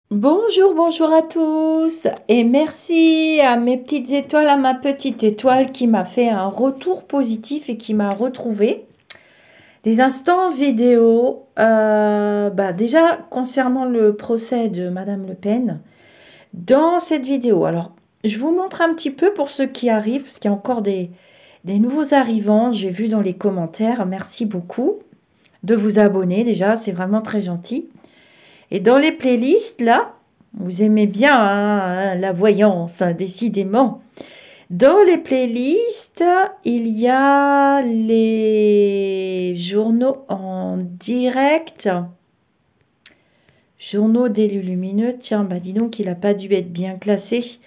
Bonjour, bonjour à tous et merci à mes petites étoiles, à ma petite étoile qui m'a fait un retour positif et qui m'a retrouvé des instants vidéo. Déjà concernant le procès de Madame Le Pen, dans cette vidéo, alors je vous montre un petit peu pour ceux qui arrivent, parce qu'il y a encore des nouveaux arrivants, j'ai vu dans les commentaires, merci beaucoup de vous abonner déjà, c'est vraiment très gentil. Et dans les playlists, là, vous aimez bien hein, la voyance, hein, décidément. Dans les playlists, il y a les journaux en direct. Journaux d'élus lumineux. Tiens, bah dis donc, il n'a pas dû être bien classé.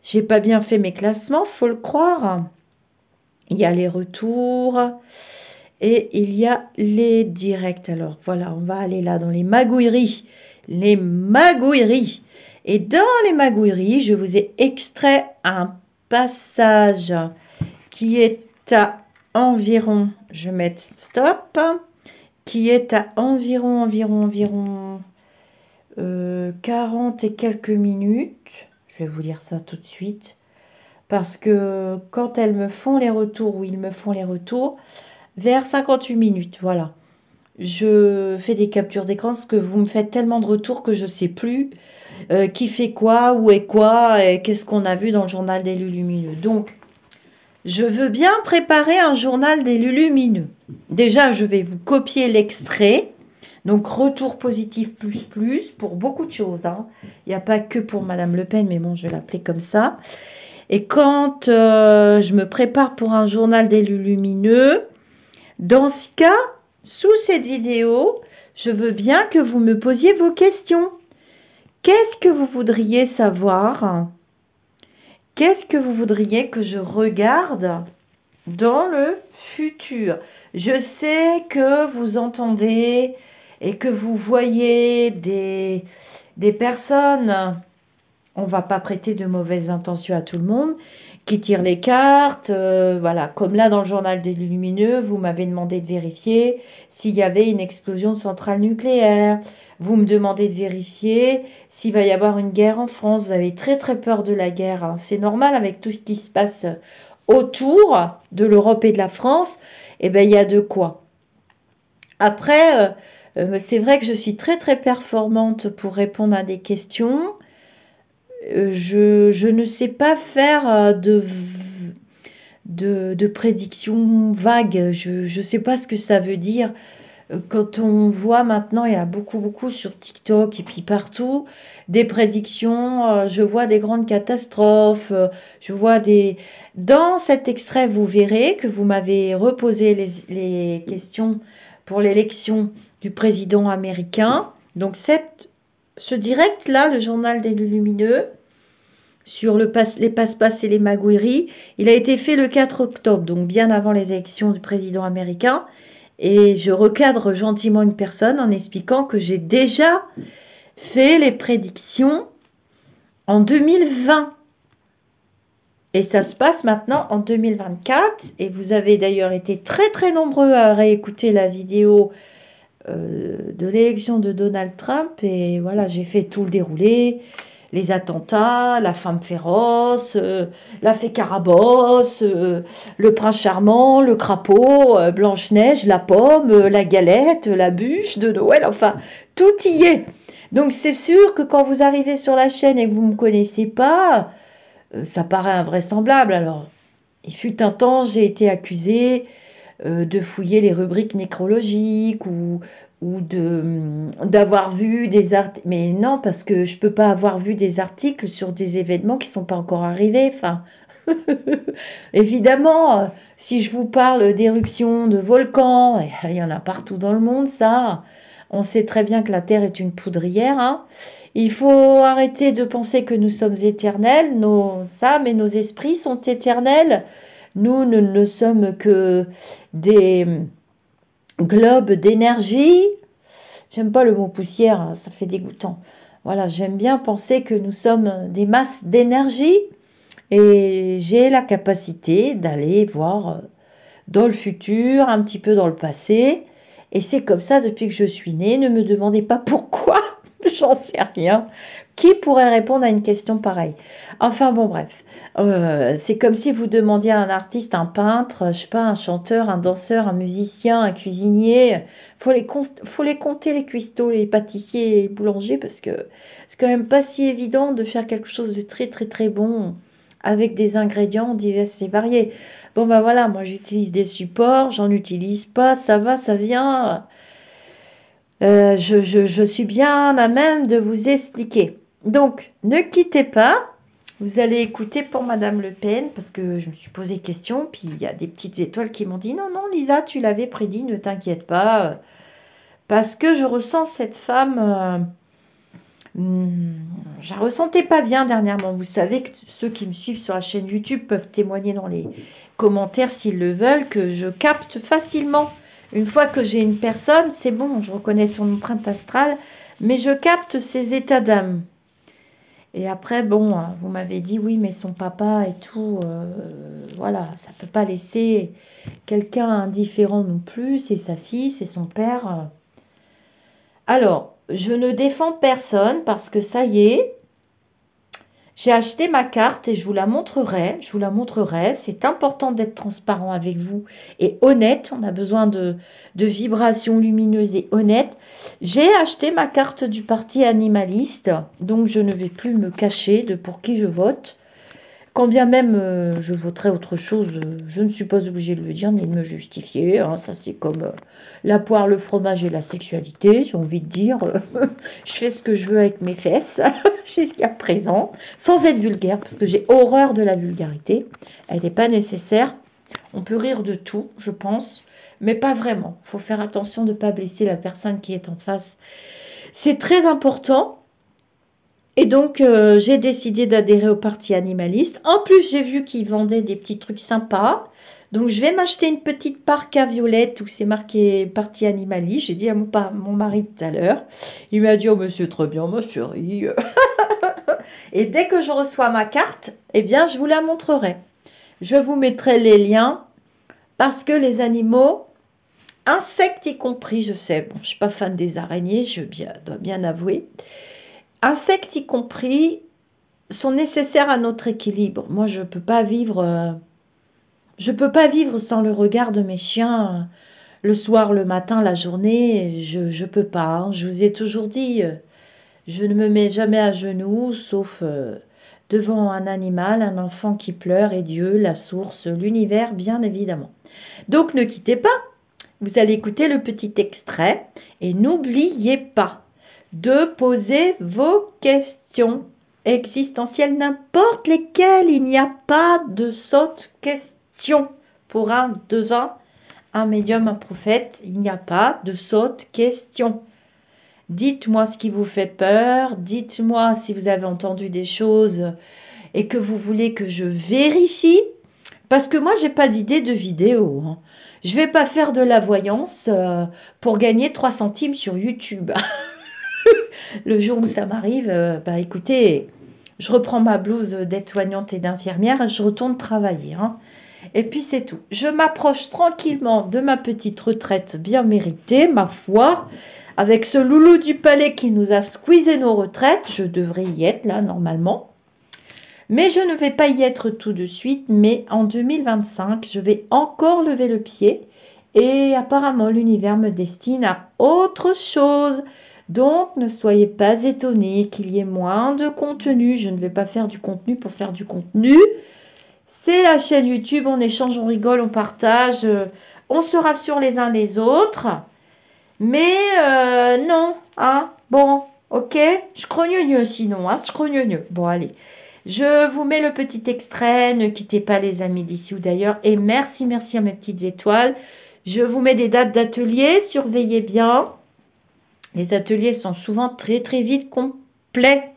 J'ai pas bien fait mes classements, faut le croire. Il y a les retours et il y a les directs. Alors voilà, on va aller là dans les magouilleries. Les magouilleries. Et dans les magouilleries, je vous ai extrait un passage qui est à environ, je vais mettre stop, qui est à environ 40 et quelques minutes. Je vais vous lire ça tout de suite. Parce que quand elles me font les retours, ou ils me font les retours, vers 58 minutes, voilà. Je fais des captures d'écran parce que vous me faites tellement de retours que je ne sais plus qui fait quoi, où est quoi, et qu'est-ce qu'on a vu dans le journal des lumineux. Donc, je veux bien préparer un journal des lumineux. Déjà, je vais vous copier l'extrait. Donc, retour positif plus pour beaucoup de choses. Hein. Il n'y a pas que pour Madame Le Pen, mais bon, je vais l'appeler comme ça. Et quand je me prépare pour un journal des lumineux, dans ce cas, sous cette vidéo, je veux bien que vous me posiez vos questions. Qu'est-ce que vous voudriez savoir? Qu'est-ce que vous voudriez que je regarde dans le futur? Je sais que vous entendez et que vous voyez des personnes, on ne va pas prêter de mauvaises intentions à tout le monde, qui tirent les cartes, voilà, comme là dans le journal des lumineux, vous m'avez demandé de vérifier s'il y avait une explosion de centrale nucléaire. Vous me demandez de vérifier s'il va y avoir une guerre en France. Vous avez très très peur de la guerre. Hein. C'est normal avec tout ce qui se passe autour de l'Europe et de la France. Eh bien, il y a de quoi. Après, c'est vrai que je suis très très performante pour répondre à des questions. Je ne sais pas faire de prédictions vagues. Je ne sais pas ce que ça veut dire. Quand on voit maintenant, il y a beaucoup sur TikTok et puis partout, des prédictions, je vois des grandes catastrophes, je vois des... Dans cet extrait, vous verrez que vous m'avez reposé les questions pour l'élection du président américain. Donc ce direct-là, le journal des lumineux, sur les passe-passe et les magouilleries, il a été fait le 4 octobre, donc bien avant les élections du président américain. Et je recadre gentiment une personne en expliquant que j'ai déjà fait les prédictions en 2020. Et ça se passe maintenant en 2024. Et vous avez d'ailleurs été très très nombreux à réécouter la vidéo de l'élection de Donald Trump. Et voilà, j'ai fait tout le déroulé. Les attentats, la femme féroce, la fée Carabosse, le prince charmant, le crapaud, Blanche-Neige, la pomme, la galette, la bûche de Noël, enfin, tout y est. Donc c'est sûr que quand vous arrivez sur la chaîne et que vous ne me connaissez pas, ça paraît invraisemblable. Alors, il fut un temps, j'ai été accusée de fouiller les rubriques nécrologiques ou d'avoir vu des articles. Mais non, parce que je ne peux pas avoir vu des articles sur des événements qui ne sont pas encore arrivés. Enfin, évidemment, si je vous parle d'éruptions de volcans, il y en a partout dans le monde, ça. On sait très bien que la Terre est une poudrière. Hein. Il faut arrêter de penser que nous sommes éternels. Nos âmes et nos esprits sont éternels. Nous ne sommes que des globes d'énergie. J'aime pas le mot poussière, hein, ça fait dégoûtant. Voilà, j'aime bien penser que nous sommes des masses d'énergie et j'ai la capacité d'aller voir dans le futur, un petit peu dans le passé. Et c'est comme ça depuis que je suis née. Ne me demandez pas pourquoi. J'en sais rien. Qui pourrait répondre à une question pareille? Enfin bon, bref. C'est comme si vous demandiez à un artiste, un peintre, je sais pas, un chanteur, un danseur, un musicien, un cuisinier. Faut les compter, les cuistots, les pâtissiers et les boulangers, parce que c'est quand même pas si évident de faire quelque chose de très très très bon avec des ingrédients divers et variés. Bon bah voilà, moi j'utilise des supports, j'en utilise pas, ça va, ça vient. Je suis bien à même de vous expliquer. Donc, ne quittez pas. Vous allez écouter pour Madame Le Pen, parce que je me suis posé question, puis il y a des petites étoiles qui m'ont dit, non, non, Lisa, tu l'avais prédit, ne t'inquiète pas, parce que je ressens cette femme, hmm, je la ressentais pas bien dernièrement. Vous savez que ceux qui me suivent sur la chaîne YouTube peuvent témoigner dans les commentaires s'ils le veulent, que je capte facilement. Une fois que j'ai une personne, c'est bon, je reconnais son empreinte astrale, mais je capte ses états d'âme. Et après, bon, vous m'avez dit oui, mais son papa et tout, voilà, ça peut pas laisser quelqu'un indifférent non plus, c'est sa fille, c'est son père. Alors, je ne défends personne parce que ça y est, j'ai acheté ma carte et je vous la montrerai. Je vous la montrerai. C'est important d'être transparent avec vous et honnête. On a besoin de vibrations lumineuses et honnêtes. J'ai acheté ma carte du parti animaliste, donc je ne vais plus me cacher de pour qui je vote. Quand bien même je voterai autre chose, je ne suis pas obligée de le dire ni de me justifier, hein. Ça, c'est comme la poire, le fromage et la sexualité, j'ai envie de dire. Je fais ce que je veux avec mes fesses jusqu'à présent, sans être vulgaire, parce que j'ai horreur de la vulgarité. Elle n'est pas nécessaire. On peut rire de tout, je pense, mais pas vraiment. Il faut faire attention de ne pas blesser la personne qui est en face. C'est très important. Et donc, j'ai décidé d'adhérer au parti animaliste. En plus, j'ai vu qu'ils vendaient des petits trucs sympas. Donc, je vais m'acheter une petite parka violette où c'est marqué parti animaliste. J'ai dit à mon mari tout à l'heure. Il m'a dit, oh, monsieur, très bien, ma chérie. Et dès que je reçois ma carte, eh bien, je vous la montrerai. Je vous mettrai les liens parce que les animaux, insectes y compris, je sais, bon, je ne suis pas fan des araignées, dois bien avouer. Insectes y compris sont nécessaires à notre équilibre. Moi, je peux pas vivre sans le regard de mes chiens le soir, le matin, la journée. Je peux pas, hein. Je vous ai toujours dit, je ne me mets jamais à genoux, sauf devant un animal, un enfant qui pleure et Dieu, la source, l'univers, bien évidemment. Donc, ne quittez pas. Vous allez écouter le petit extrait et n'oubliez pas de poser vos questions existentielles, n'importe lesquelles. Il n'y a pas de sotte question. Pour un devin, un médium, un prophète, il n'y a pas de sotte question. Dites-moi ce qui vous fait peur, dites-moi si vous avez entendu des choses et que vous voulez que je vérifie. Parce que moi, j'ai pas d'idée de vidéo, hein. Je vais pas faire de la voyance pour gagner 3 centimes sur YouTube. Le jour où ça m'arrive, bah écoutez, je reprends ma blouse d'aide-soignante et d'infirmière et je retourne travailler, hein. Et puis c'est tout. Je m'approche tranquillement de ma petite retraite bien méritée, ma foi. Avec ce loulou du palais qui nous a squeezé nos retraites, je devrais y être là normalement. Mais je ne vais pas y être tout de suite, mais en 2025, je vais encore lever le pied. Et apparemment, l'univers me destine à autre chose. Donc, ne soyez pas étonnés qu'il y ait moins de contenu. Je ne vais pas faire du contenu pour faire du contenu. C'est la chaîne YouTube, on échange, on rigole, on partage, on se rassure les uns les autres. Mais non, hein, bon, ok, je crogneux sinon, hein, je crogneux. Bon, allez, je vous mets le petit extrait, ne quittez pas les amis d'ici ou d'ailleurs. Et merci, merci à mes petites étoiles. Je vous mets des dates d'ateliers, surveillez bien. Les ateliers sont souvent très très vite complets.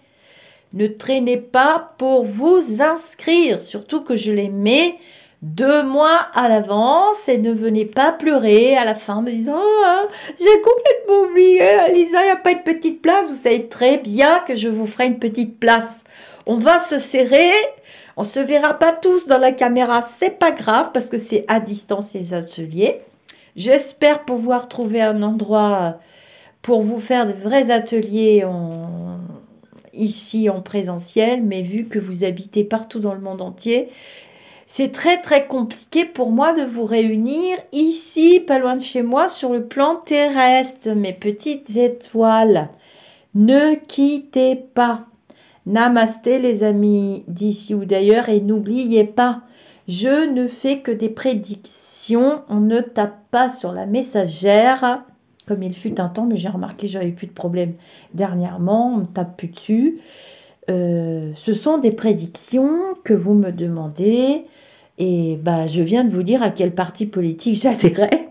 Ne traînez pas pour vous inscrire, surtout que je les mets 2 mois à l'avance et ne venez pas pleurer à la fin en me disant « Oh, j'ai complètement oublié, Lisa, il n'y a pas une petite place. » Vous savez très bien que je vous ferai une petite place. On va se serrer, on ne se verra pas tous dans la caméra, c'est pas grave parce que c'est à distance les ateliers. J'espère pouvoir trouver un endroit pour vous faire de vrais ateliers ici en présentiel, mais vu que vous habitez partout dans le monde entier, c'est très très compliqué pour moi de vous réunir ici, pas loin de chez moi, sur le plan terrestre, mes petites étoiles. Ne quittez pas. Namasté les amis d'ici ou d'ailleurs et n'oubliez pas, je ne fais que des prédictions, on ne tape pas sur la messagère comme il fut un temps, mais j'ai remarqué que j'avais plus de problème dernièrement, on ne tape plus dessus. Ce sont des prédictions que vous me demandez et bah, je viens de vous dire à quel parti politique j'adhérais.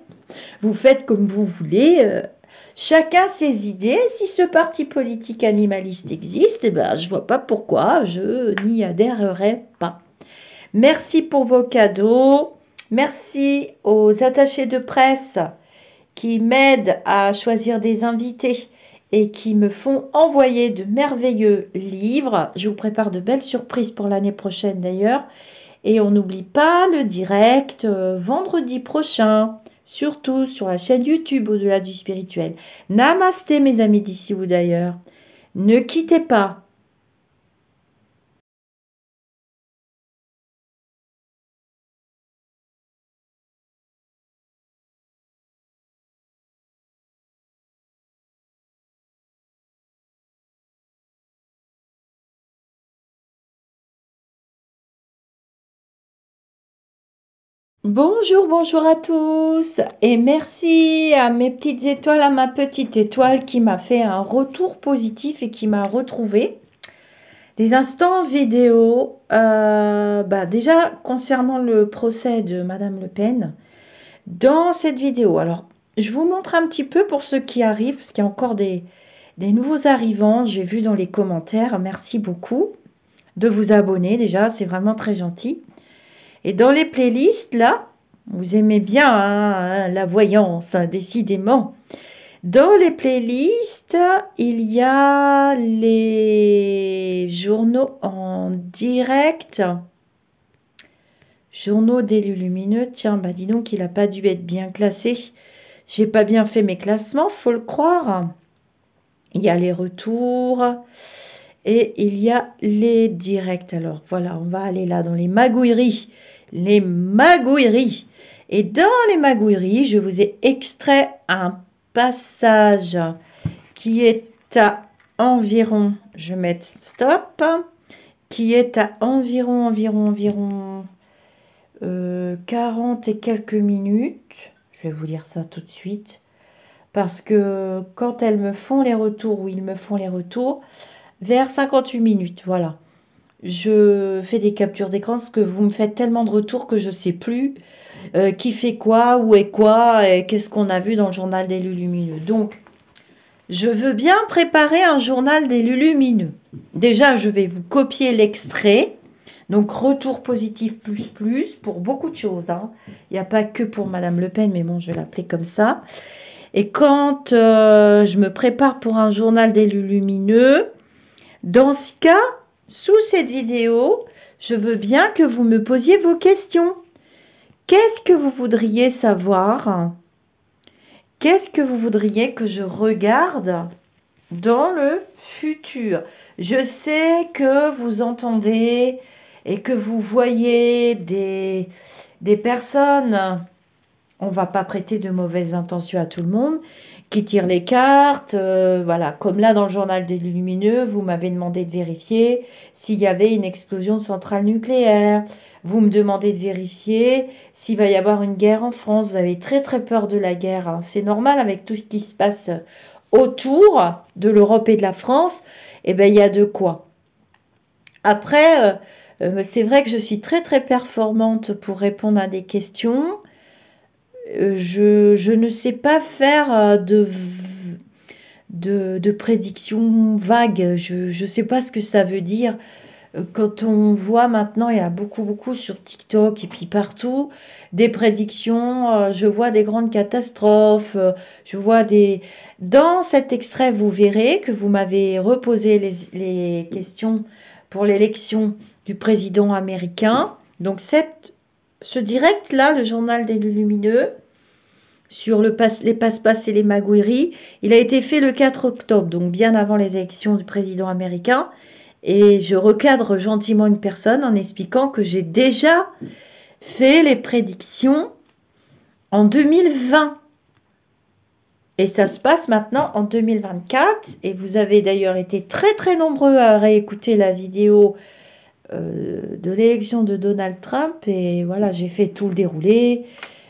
Vous faites comme vous voulez. Chacun ses idées. Si ce parti politique animaliste existe, eh ben, je ne vois pas pourquoi je n'y adhérerai pas. Merci pour vos cadeaux. Merci aux attachés de presse qui m'aident à choisir des invités et qui me font envoyer de merveilleux livres. Je vous prépare de belles surprises pour l'année prochaine d'ailleurs. Et on n'oublie pas le direct vendredi prochain, surtout sur la chaîne YouTube Au-delà du spirituel. Namasté mes amis d'ici ou d'ailleurs. Ne quittez pas. Bonjour, bonjour à tous et merci à mes petites étoiles, à ma petite étoile qui m'a fait un retour positif et qui m'a retrouvé. Des instants vidéo, bah déjà concernant le procès de Madame Le Pen, dans cette vidéo, alors je vous montre un petit peu pour ceux qui arrivent, parce qu'il y a encore des nouveaux arrivants, j'ai vu dans les commentaires, merci beaucoup de vous abonner déjà, c'est vraiment très gentil. Et dans les playlists, là, vous aimez bien la voyance, hein, décidément. Dans les playlists, il y a les journaux en direct. Journaux d'élus lumineux. Tiens, bah dis donc, il n'a pas dû être bien classé. J'ai pas bien fait mes classements, faut le croire. Il y a les retours et il y a les directs. Alors voilà, on va aller là dans les magouilleries. Les magouilleries. Et dans les magouilleries, je vous ai extrait un passage qui est à environ, je vais mettre stop, qui est à environ 40 et quelques minutes. Je vais vous lire ça tout de suite. Parce que quand elles me font les retours, ou ils me font les retours, vers 58 minutes, voilà. Je fais des captures d'écran parce que vous me faites tellement de retours que je ne sais plus qui fait quoi, où est quoi, et qu'est-ce qu'on a vu dans le journal des lumineux. Donc, je veux bien préparer un journal des lumineux. Déjà, je vais vous copier l'extrait. Donc, retour positif plus pour beaucoup de choses. Hein. Il n'y a pas que pour Madame Le Pen, mais bon, je vais l'appeler comme ça. Et quand je me prépare pour un journal des lumineux, dans ce cas, sous cette vidéo, je veux bien que vous me posiez vos questions. Qu'est-ce que vous voudriez savoir? Qu'est-ce que vous voudriez que je regarde dans le futur? Je sais que vous entendez et que vous voyez des personnes, on ne va pas prêter de mauvaises intentions à tout le monde, qui tirent les cartes, voilà, comme là dans le journal des lumineux, vous m'avez demandé de vérifier s'il y avait une explosion de centrale nucléaire. Vous me demandez de vérifier s'il va y avoir une guerre en France. Vous avez très très peur de la guerre. Hein. C'est normal avec tout ce qui se passe autour de l'Europe et de la France. Eh bien, il y a de quoi. Après, c'est vrai que je suis très très performante pour répondre à des questions. Je ne sais pas faire de prédictions vagues. Je ne sais pas ce que ça veut dire. Quand on voit maintenant, il y a beaucoup sur TikTok et puis partout, des prédictions, je vois des grandes catastrophes, je vois des... Dans cet extrait, vous verrez que vous m'avez reposé les questions pour l'élection du président américain. Donc ce direct-là, le journal des lumineux, sur les passe-passe et les magouilleries. Il a été fait le 4 octobre, donc bien avant les élections du président américain. Et je recadre gentiment une personne en expliquant que j'ai déjà fait les prédictions en 2020. Et ça se passe maintenant en 2024. Et vous avez d'ailleurs été très très nombreux à réécouter la vidéo de l'élection de Donald Trump. Et voilà, j'ai fait tout le déroulé.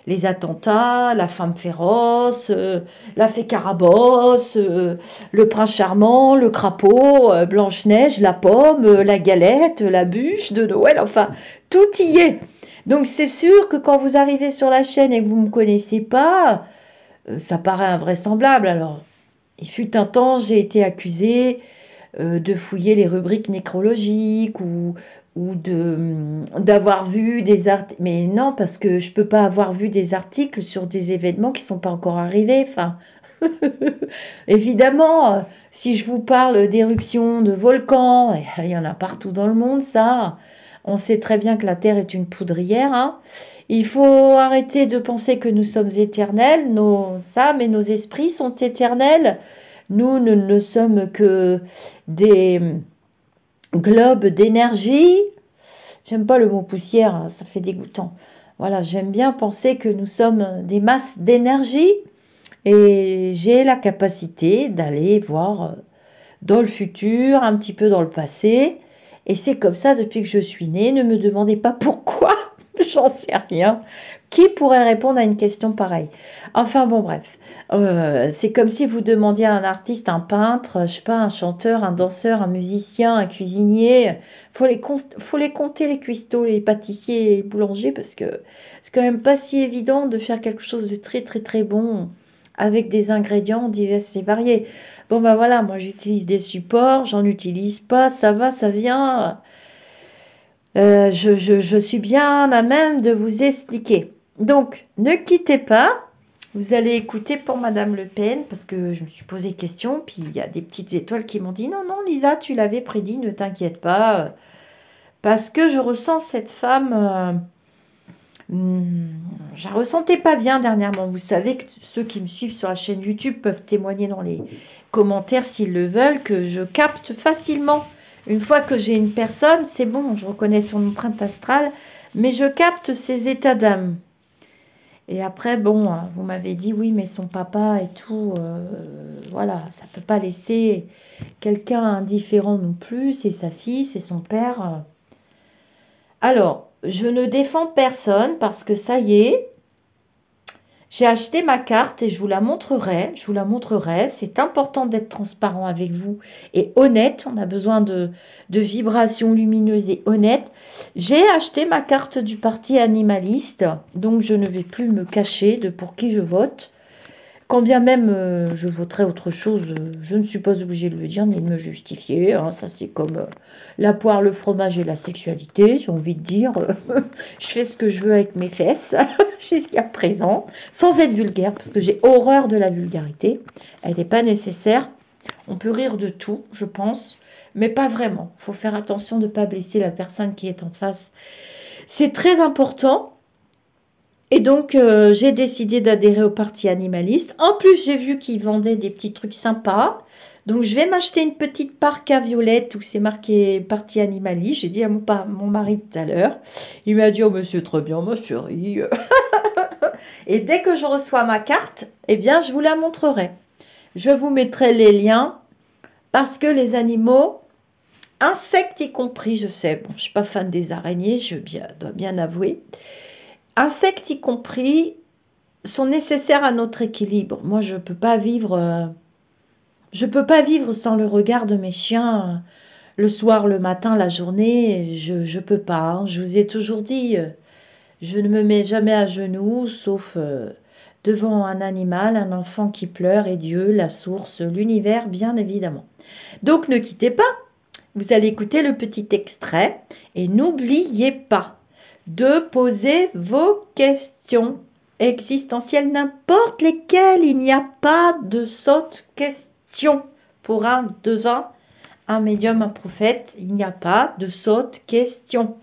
Les attentats, la femme féroce, la fée Carabosse, le prince charmant, le crapaud, Blanche-Neige, la pomme, la galette, la bûche de Noël, enfin, tout y est. Donc c'est sûr que quand vous arrivez sur la chaîne et que vous ne me connaissez pas, ça paraît invraisemblable. Alors, il fut un temps, j'ai été accusée de fouiller les rubriques nécrologiques ou d'avoir vu des articles. Mais non, parce que je ne peux pas avoir vu des articles sur des événements qui ne sont pas encore arrivés. Enfin, évidemment, si je vous parle d'éruptions, de volcans, il y en a partout dans le monde, ça. On sait très bien que la Terre est une poudrière, hein. Il faut arrêter de penser que nous sommes éternels. Nos âmes et nos esprits sont éternels. Nous ne sommes que des globes d'énergie. J'aime pas le mot poussière, hein, ça fait dégoûtant. Voilà, j'aime bien penser que nous sommes des masses d'énergie et j'ai la capacité d'aller voir dans le futur, un petit peu dans le passé. Et c'est comme ça depuis que je suis née. Ne me demandez pas pourquoi, j'en sais rien. Qui pourrait répondre à une question pareille? Enfin bon, bref. C'est comme si vous demandiez à un artiste, un peintre, je sais pas, un chanteur, un danseur, un musicien, un cuisinier. Faut les compter, les cuistots, les pâtissiers et les boulangers, parce que c'est quand même pas si évident de faire quelque chose de très très très bon avec des ingrédients divers et variés. Bon ben voilà, moi j'utilise des supports, j'en utilise pas, ça va, ça vient. Je suis bien à même de vous expliquer. Donc, ne quittez pas. Vous allez écouter pour Madame Le Pen, parce que je me suis posé question, puis il y a des petites étoiles qui m'ont dit, non, non, Lisa, tu l'avais prédit, ne t'inquiète pas, parce que je ressens cette femme, je la ressentais pas bien dernièrement. Vous savez que ceux qui me suivent sur la chaîne YouTube peuvent témoigner dans les commentaires s'ils le veulent, que je capte facilement. Une fois que j'ai une personne, c'est bon, je reconnais son empreinte astrale, mais je capte ses états d'âme. Et après, bon, vous m'avez dit, oui, mais son papa et tout, voilà, ça ne peut pas laisser quelqu'un indifférent non plus, c'est sa fille, c'est son père. Alors, je ne défends personne parce que ça y est, j'ai acheté ma carte et je vous la montrerai. Je vous la montrerai. C'est important d'être transparent avec vous et honnête. On a besoin de vibrations lumineuses et honnêtes. J'ai acheté ma carte du parti animaliste. Donc, je ne vais plus me cacher de pour qui je vote. Quand bien même je voterai autre chose, je ne suis pas obligée de le dire ni de me justifier. Hein. Ça, c'est comme la poire, le fromage et la sexualité. J'ai envie de dire, je fais ce que je veux avec mes fesses jusqu'à présent, sans être vulgaire, parce que j'ai horreur de la vulgarité. Elle n'est pas nécessaire. On peut rire de tout, je pense, mais pas vraiment. Il faut faire attention de ne pas blesser la personne qui est en face. C'est très important. Et donc, j'ai décidé d'adhérer au parti animaliste. En plus, j'ai vu qu'ils vendaient des petits trucs sympas. Donc, je vais m'acheter une petite parka violette où c'est marqué parti animaliste. J'ai dit à mon mari tout à l'heure. Il m'a dit, oh, monsieur, très bien, ma chérie. Et dès que je reçois ma carte, eh bien, je vous la montrerai. Je vous mettrai les liens parce que les animaux, insectes y compris, je sais, bon, je ne suis pas fan des araignées, dois bien avouer. Insectes y compris sont nécessaires à notre équilibre. Moi, je peux pas vivre sans le regard de mes chiens le soir, le matin, la journée. Je peux pas. Hein. Je vous ai toujours dit, je ne me mets jamais à genoux, sauf devant un animal, un enfant qui pleure et Dieu, la source, l'univers, bien évidemment. Donc, ne quittez pas. Vous allez écouter le petit extrait et n'oubliez pas de poser vos questions existentielles, n'importe lesquelles. Il n'y a pas de sotte question. Pour un devin, un médium, un prophète, il n'y a pas de sotte question.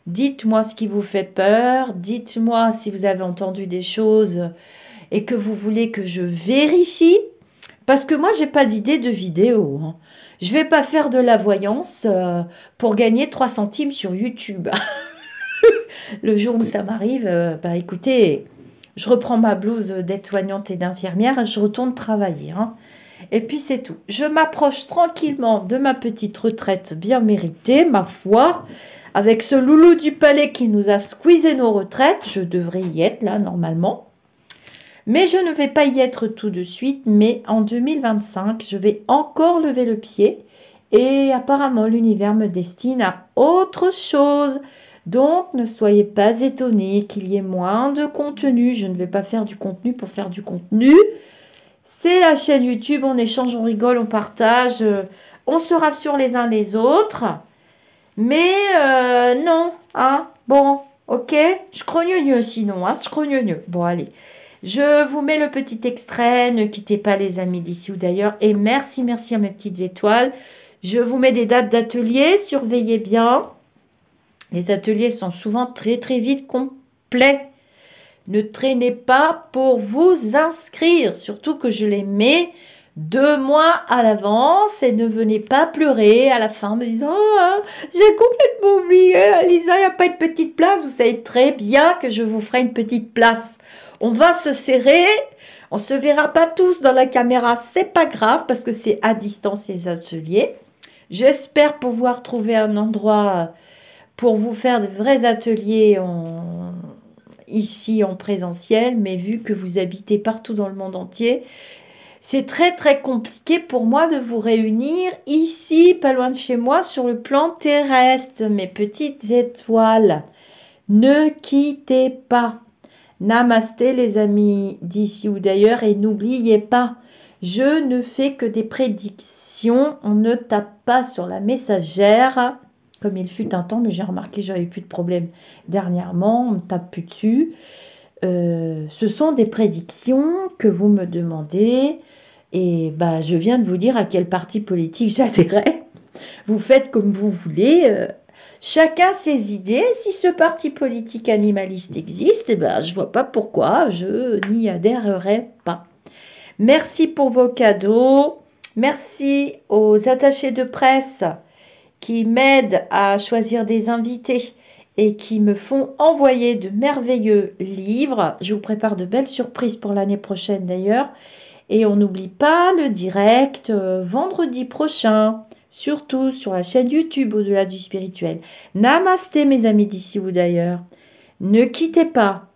Dites-moi ce qui vous fait peur, dites-moi si vous avez entendu des choses et que vous voulez que je vérifie, parce que moi, j'ai pas d'idée de vidéo, hein. Je vais pas faire de la voyance pour gagner 3 centimes sur YouTube. Le jour où ça m'arrive, bah écoutez, je reprends ma blouse d'aide-soignante et d'infirmière et je retourne travailler, hein. Et puis c'est tout. Je m'approche tranquillement de ma petite retraite bien méritée, ma foi. Avec ce loulou du palais qui nous a squeezé nos retraites, je devrais y être là normalement. Mais je ne vais pas y être tout de suite, mais en 2025, je vais encore lever le pied. Et apparemment, l'univers me destine à autre chose. Donc, ne soyez pas étonnés qu'il y ait moins de contenu. Je ne vais pas faire du contenu pour faire du contenu. C'est la chaîne YouTube, on échange, on rigole, on partage, on se rassure les uns les autres. Mais non, hein, bon, ok, je crogneux sinon, hein, je crogneux. Bon, allez, je vous mets le petit extrait, ne quittez pas les amis d'ici ou d'ailleurs. Et merci, merci à mes petites étoiles. Je vous mets des dates d'ateliers, surveillez bien. Les ateliers sont souvent très très vite complets. Ne traînez pas pour vous inscrire, surtout que je les mets 2 mois à l'avance et ne venez pas pleurer à la fin en me disant « Oh, j'ai complètement oublié, Lisa, il n'y a pas une petite place. » Vous savez très bien que je vous ferai une petite place. On va se serrer, on ne se verra pas tous dans la caméra, c'est pas grave parce que c'est à distance les ateliers. J'espère pouvoir trouver un endroit pour vous faire de vrais ateliers ici en présentiel, mais vu que vous habitez partout dans le monde entier, c'est très très compliqué pour moi de vous réunir ici, pas loin de chez moi, sur le plan terrestre. Mes petites étoiles, ne quittez pas. Namasté les amis d'ici ou d'ailleurs, et n'oubliez pas, je ne fais que des prédictions, on ne tape pas sur la messagère, comme il fut un temps, mais j'ai remarqué que j'avais plus de problème dernièrement, on ne tape plus dessus. Ce sont des prédictions que vous me demandez, et bah, je viens de vous dire à quel parti politique j'adhérais. Vous faites comme vous voulez, chacun ses idées. Si ce parti politique animaliste existe, eh ben, je ne vois pas pourquoi je n'y adhérerai pas. Merci pour vos cadeaux, merci aux attachés de presse qui m'aident à choisir des invités et qui me font envoyer de merveilleux livres. Je vous prépare de belles surprises pour l'année prochaine d'ailleurs. Et on n'oublie pas le direct vendredi prochain, surtout sur la chaîne YouTube Au-delà du spirituel. Namasté mes amis d'ici ou d'ailleurs. Ne quittez pas.